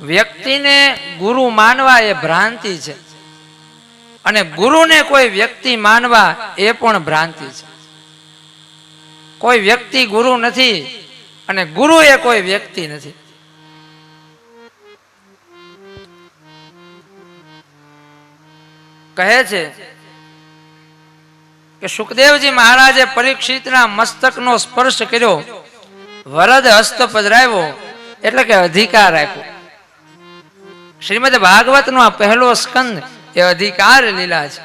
વ્યક્તિને ગુરુ માનવા એ ભ્રાંતિ છે, અને ગુરુને કોઈ વ્યક્તિ માનવા એ પણ ભ્રાંતિ છે. કોઈ વ્યક્તિ ગુરુ નથી અને ગુરુ એ કોઈ વ્યક્તિ નથી. કહે છે કે સુખદેવજી મહારાજે પરીક્ષિતના મસ્તકનો સ્પર્શ કર્યો, વરદ હસ્ત પધરાવ્યો, એટલે કે અધિકાર આપ્યો. શ્રીમદ ભાગવતનો આ પહેલો સ્કંદ એ અધિકાર લીલા છે.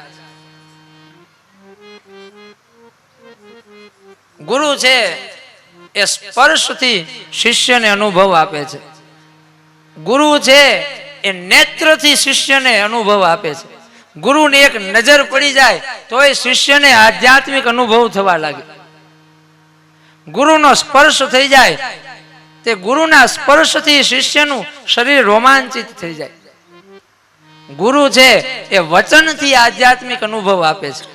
ગુરુ છે એ સ્પર્શથી શિષ્યને અનુભવ આપે છે. ગુરુ છે એ નેત્રથી શિષ્યને અનુભવ આપે છે. ગુરુની એક નજર પડી જાય તો એ શિષ્યને આધ્યાત્મિક અનુભવ થવા લાગે. ગુરુનો સ્પર્શ થઈ જાય તે ગુરુના સ્પર્શથી શિષ્યનું શરીર રોમાંચિત થઈ જાય. ગુરુ છે એ વચનથી આધ્યાત્મિક અનુભવ આપે છે.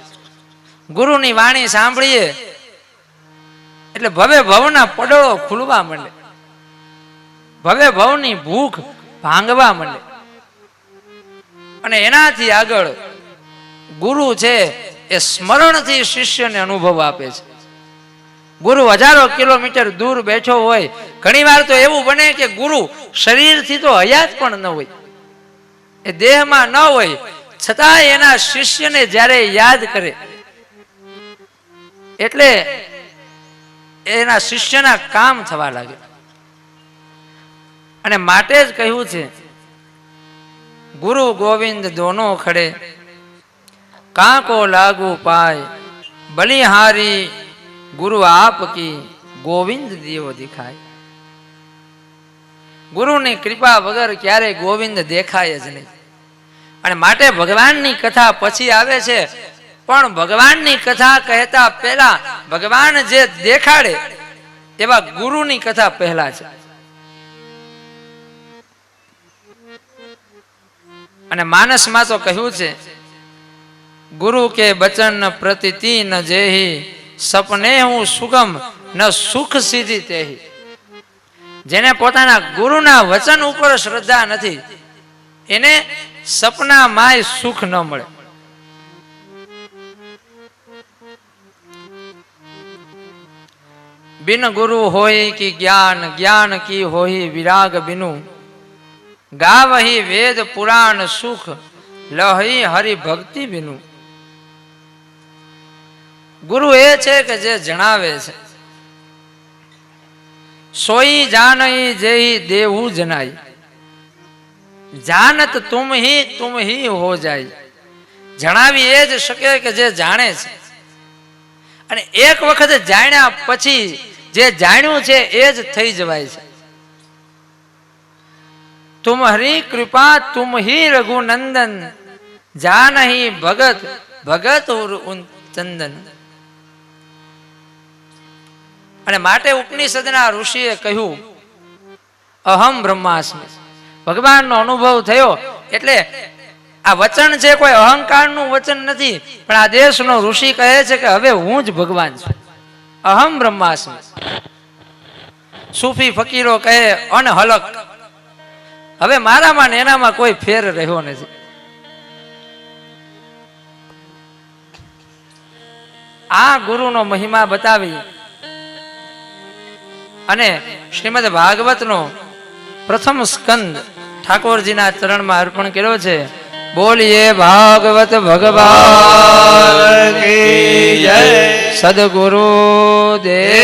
ગુરુની વાણી સાંભળીએ એટલે ભવે ભવના પડળો ખુલવા માંડે, ભવે ભવની ભૂખ ભાંગવા માંડે. અને એનાથી આગળ ગુરુ છે એ સ્મરણથી શિષ્યને અનુભવ આપે છે. ગુરુ હજારો કિલોમીટર દૂર બેઠો હોય, ઘણી વાર તો એવું બને કે ગુરુ શરીરથી તો હયાત પણ ન હોય, એ દેહમાં ન હોય, છતાં એના શિષ્યને જ્યારે યાદ કરે એટલે એના શિષ્યના કામ થવા લાગે. અને માટે જ કહ્યું છે, ગુરુ ગોવિંદ દોનો ખડે, કાંકો લાગુ પાય, બલિહારી ગુરુ આપ કી, ગોવિંદ દેવો દેખાય. ગુરુની કૃપા વગર ક્યારેય ગોવિંદ દેખાય જ નહીં. અને માટે ભગવાનની કથા પછી આવે છે, પણ ભગવાનની કથા કહેતા પહેલા ભગવાન જે દેખાડે એવા ગુરુની કથા પહેલા છે. અને માનસમાં તો કહ્યું છે, ગુરુ કે બચન પ્રતિતિ ન જેહી, સપને હું સુગમ ન સુખ સીધી તેહી. જેને પોતાના ગુરુના વચન ઉપર શ્રદ્ધા નથી એને સપના માય સુખ ન મળે. બિન ગુરુ હોય કી જ્ઞાન, જ્ઞાન કી હોય વિરાગ બિનુ, ગાવહી વેદ પુરાણ સુખ, લહી હરિ ભક્તિ બિનુ. ગુરુ એ છે કે જે જણાવે છે, સોઈ જાનઈ જેહી દેવું જનાઈ, જાનત તુમ હી હો જાય. જણાવી એ જ શકે કે જે જાણે છે. અને એક વખત જાણ્યા પછી જે જાણ્યું છે એ જ થઈ જવાય છે. તુમહરી કૃપા તુમ હી રઘુનંદન, જાનહી ભગત ભગત ચંદન. અને માટે ઉપનિષદના ઋષિએ કહ્યું, અહમ બ્રહ્માસ્મિ. ભગવાનનો અનુભવ થયો એટલે આ વચન છે કોઈ અહંકારનું વચન નથી, પણ આ દેશનો ઋષિ કહે છે કે હવે હું જ ભગવાન છું, અહમ બ્રહ્માસ્મિ. સૂફી ફકીરો કહે અનહલક, હવે મારામાં ને એનામાં કોઈ ફેર રહ્યો નથી. આ ગુરુનો મહિમા બતાવી અને શ્રીમદ ભાગવતનો પ્રથમ સ્કંદ ઠાકોરજીના ચરણમાં અર્પણ કર્યો છે. બોલીએ ભાગવત ભગવાન કી જય. સદગુરુ દેવ